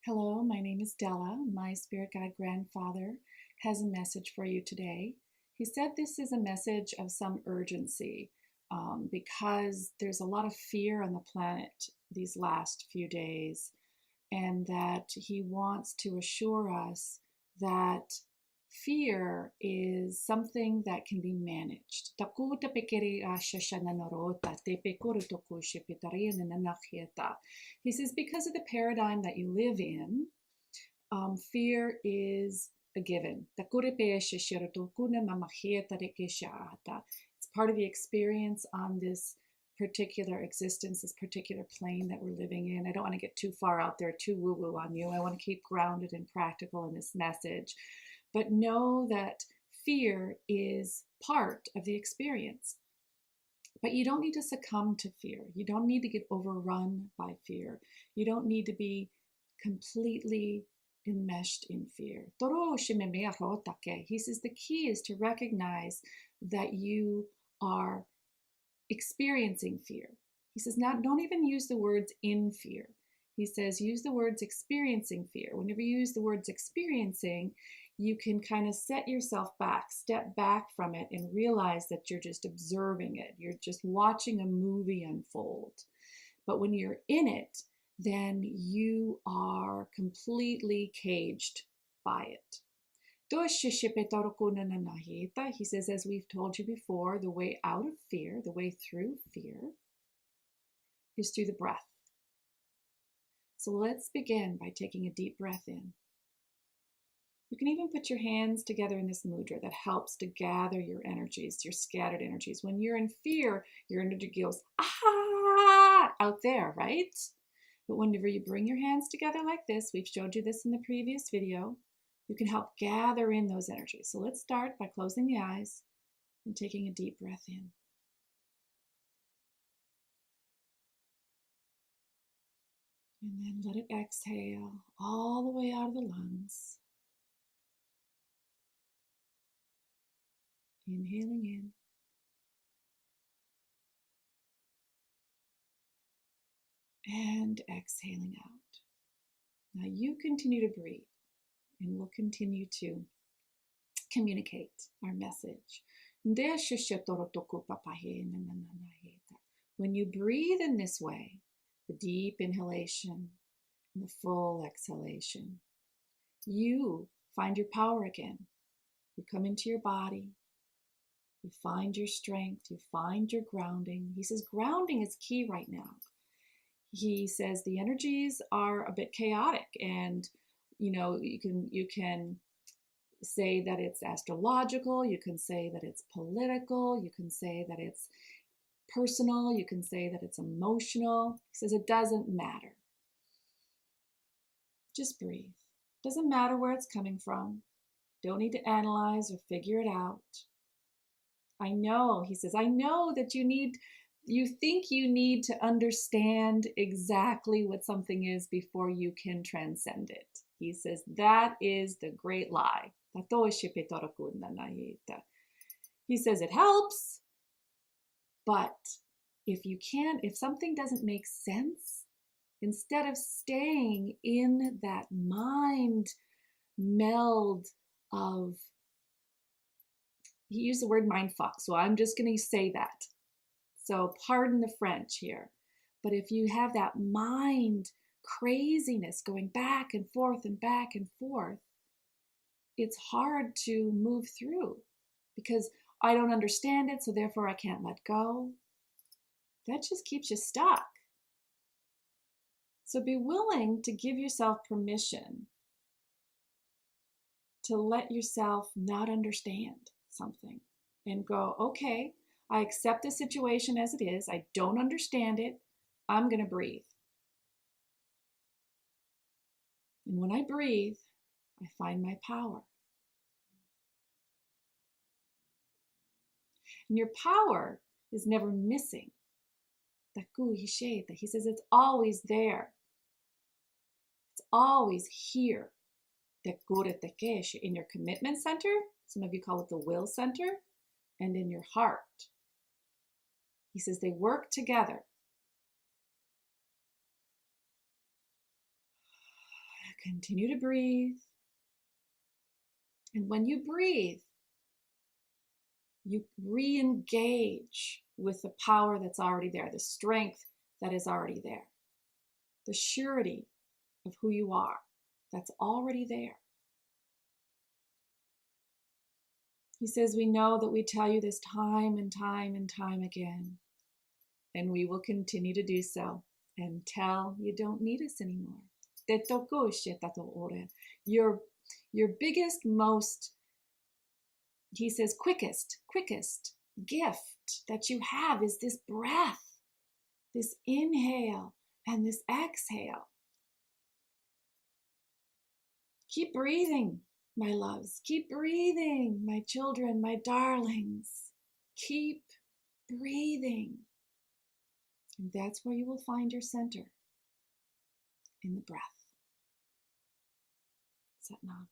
Hello, my name is Della. My spirit guide grandfather has a message for you today. He said this is a message of some urgency because there's a lot of fear on the planet these last few days, and that he wants to assure us that fear is something that can be managed. He says, because of the paradigm that you live in, fear is a given. It's part of the experience on this particular existence, this particular plane that we're living in. I don't want to get too far out there, too woo-woo on you. I want to keep grounded and practical in this message. But know that fear is part of the experience. But you don't need to succumb to fear. You don't need to get overrun by fear. You don't need to be completely enmeshed in fear. He says the key is to recognize that you are experiencing fear. He says, don't even use the words in fear. He says, use the words experiencing fear. Whenever you use the words experiencing, you can kind of set yourself back, step back from it, and realize that you're just observing it. You're just watching a movie unfold. But when you're in it, then you are completely caged by it. He says, as we've told you before, the way out of fear, the way through fear, is through the breath. So let's begin by taking a deep breath in. You can even put your hands together in this mudra that helps to gather your energies, your scattered energies. When you're in fear, your energy goes, ah, out there, right? But whenever you bring your hands together like this, we've showed you this in the previous video, you can help gather in those energies. So let's start by closing the eyes and taking a deep breath in. And then let it exhale all the way out of the lungs. Inhaling in. And exhaling out. Now you continue to breathe, and we'll continue to communicate our message. When you breathe in this way, the deep inhalation and the full exhalation, you find your power again. You come into your body. You find your strength. You find your grounding. He says grounding is key right now. He says the energies are a bit chaotic, and you can say that it's astrological, you can say that it's political, you can say that it's personal, you can say that it's emotional. He says it doesn't matter. Just breathe. Doesn't matter where it's coming from. Don't need to analyze or figure it out. I know, he says, I know that you think you need to understand exactly what something is before you can transcend it. He says that is the great lie. He says it helps, but if something doesn't make sense, instead of staying in that mind meld of, he used the word mind fuck, so I'm just going to say that. So pardon the French here. But if you have that mind craziness going back and forth and back and forth, it's hard to move through because I don't understand it, so therefore I can't let go. That just keeps you stuck. So be willing to give yourself permission to let yourself not understand something and go, okay, I accept the situation as it is. I don't understand it. I'm going to breathe. And when I breathe, I find my power. And your power is never missing. He says it's always there. It's always here. In your commitment center, some of you call it the will center, and in your heart. He says they work together. continue to breathe. And when you breathe, you re-engage with the power that's already there, the strength that is already there, the surety of who you are that's already there. He says, we know that we tell you this time and time and time again, and we will continue to do so until you don't need us anymore. Your biggest, most, he says, quickest gift that you have is this breath, this inhale and this exhale. Keep breathing, my loves. Keep breathing, my children, my darlings. Keep breathing. And that's where you will find your center, in the breath. Sat Nam.